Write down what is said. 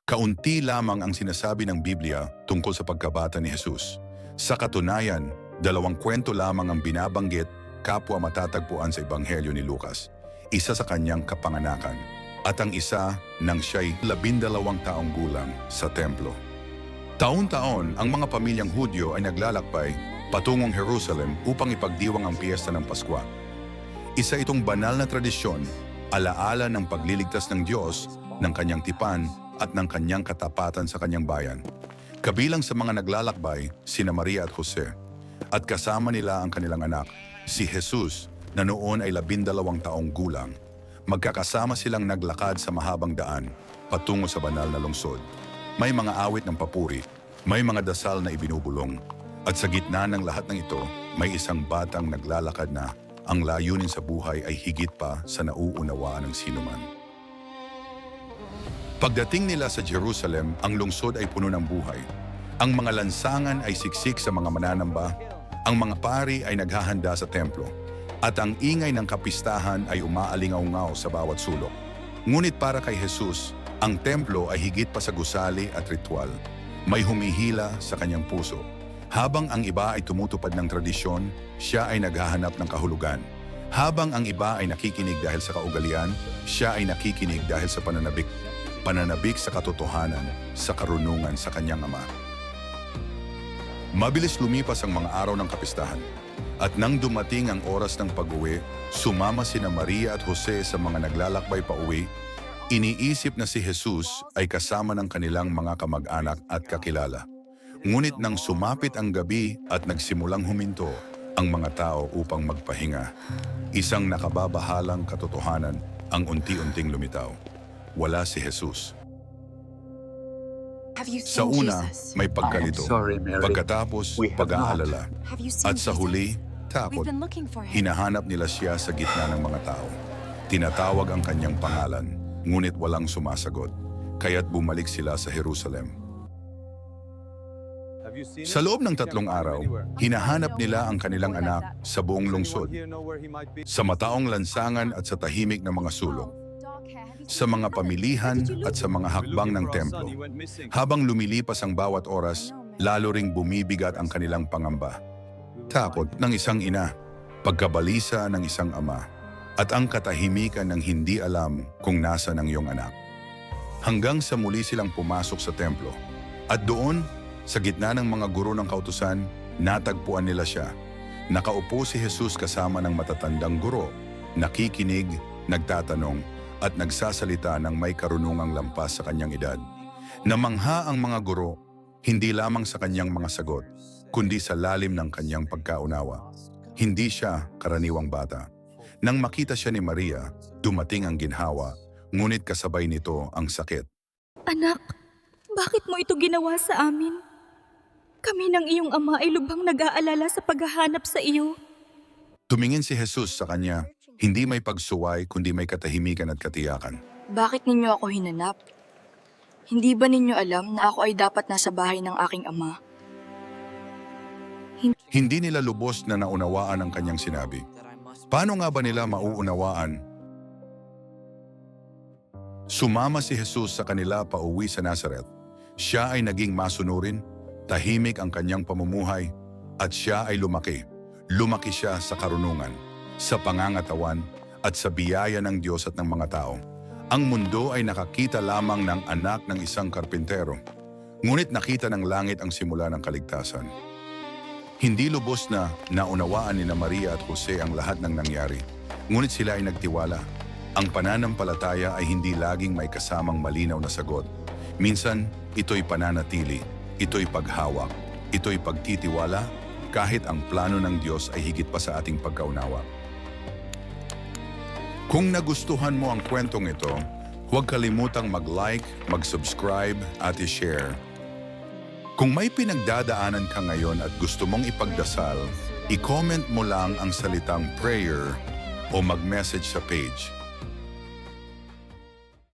Kaunti lamang ang sinasabi ng Biblia tungkol sa pagkabata ni Jesus. Sa katunayan, 2 kwento lamang ang binabanggit kapwa matatagpuan sa Ebanghelyo ni Lucas. Isa sa kanyang kapanganakan at ang isa nang siya'y 12 taong gulang sa templo. Taon-taon, ang mga pamilyang Hudyo ay naglalakbay patungong Jerusalem upang ipagdiwang ang piyesta ng Paskwa. Isa itong banal na tradisyon, alaala ng pagliligtas ng Diyos, ng kanyang tipan at ng kanyang katapatan sa kanyang bayan. Kabilang sa mga naglalakbay, sina Maria at Jose, at kasama nila ang kanilang anak, si Jesus, na noon ay 12 taong gulang. Magkakasama silang naglakad sa mahabang daan patungo sa banal na lungsod. May mga awit ng papuri, may mga dasal na ibinubulong, at sa gitna ng lahat ng ito, may isang batang naglalakad na ang layunin sa buhay ay higit pa sa nauunawaan ng sinuman. Pagdating nila sa Jerusalem, ang lungsod ay puno ng buhay. Ang mga lansangan ay siksik sa mga mananamba, ang mga pari ay naghahanda sa templo, at ang ingay ng kapistahan ay umaalingaw-ngaw sa bawat sulok. Ngunit para kay Jesus, ang templo ay higit pa sa gusali at ritual. May humihila sa kanyang puso. Habang ang iba ay tumutupad ng tradisyon, siya ay naghahanap ng kahulugan. Habang ang iba ay nakikinig dahil sa kaugalian, siya ay nakikinig dahil sa pananabik sa katotohanan, sa karunungan sa kanyang ama. Mabilis lumipas ang mga araw ng kapistahan. At nang dumating ang oras ng pag-uwi, sumama sina Maria at Jose sa mga naglalakbay pa uwi. Iniisip na si Jesus ay kasama ng kanilang mga kamag-anak at kakilala. Ngunit nang sumapit ang gabi at nagsimulang huminto ang mga tao upang magpahinga, isang nakababahalang katotohanan ang unti-unting lumitaw. Wala si Jesus. Sa una, may pagkalito. Pagkatapos, pag-aalala. At sa huli, takot. Hinahanap nila siya sa gitna ng mga tao. Tinatawag ang kanyang pangalan, ngunit walang sumasagot. Kaya't bumalik sila sa Jerusalem. Sa loob ng 3 araw, hinahanap nila ang kanilang anak sa buong lungsod, sa mataong lansangan at sa tahimik na mga sulok, sa mga pamilihan at sa mga hakbang ng templo. Habang lumilipas ang bawat oras, lalo ring bumibigat ang kanilang pangamba. Takot ng isang ina, pagkabalisa ng isang ama, at ang katahimikan ng hindi alam kung nasa ng iyong anak. Hanggang sa muli silang pumasok sa templo. At doon, sa gitna ng mga guro ng kautusan, natagpuan nila siya. Nakaupo si Jesus kasama ng matatandang guro, nakikinig, nagtatanong, at nagsasalita ng may karunungang lampas sa kanyang edad. Namangha ang mga guro, hindi lamang sa kanyang mga sagot, kundi sa lalim ng kanyang pagkaunawa. Hindi siya karaniwang bata. Nang makita siya ni Maria, dumating ang ginhawa, ngunit kasabay nito ang sakit. Anak, bakit mo ito ginawa sa amin? Kami ng iyong ama ay lubhang nag-aalala sa paghahanap sa iyo. Tumingin si Jesus sa kanya, hindi may pagsuway kundi may katahimikan at katiyakan. Bakit ninyo ako hinanap? Hindi ba ninyo alam na ako ay dapat nasa bahay ng aking ama? Hindi nila lubos na naunawaan ang kanyang sinabi. Paano nga ba nila mauunawaan? Sumama si Jesus sa kanila pauwi sa Nazareth. Siya ay naging masunurin, tahimik ang kanyang pamumuhay, at siya ay lumaki. Lumaki siya sa karunungan, sa pangangatawan, at sa biyaya ng Diyos at ng mga tao. Ang mundo ay nakakita lamang ng anak ng isang karpintero, ngunit nakita ng langit ang simula ng kaligtasan. Hindi lubos na naunawaan ni Maria at Jose ang lahat ng nangyari, ngunit sila ay nagtiwala. Ang pananampalataya ay hindi laging may kasamang malinaw na sagot. Minsan, ito'y pananatili, ito'y paghawak, ito'y pagtitiwala, kahit ang plano ng Diyos ay higit pa sa ating pagkaunawa. Kung nagustuhan mo ang kwentong ito, huwag kalimutang mag-like, mag-subscribe at i-share. Kung may pinagdadaanan ka ngayon at gusto mong ipagdasal, i-comment mo lang ang salitang prayer o mag-message sa page.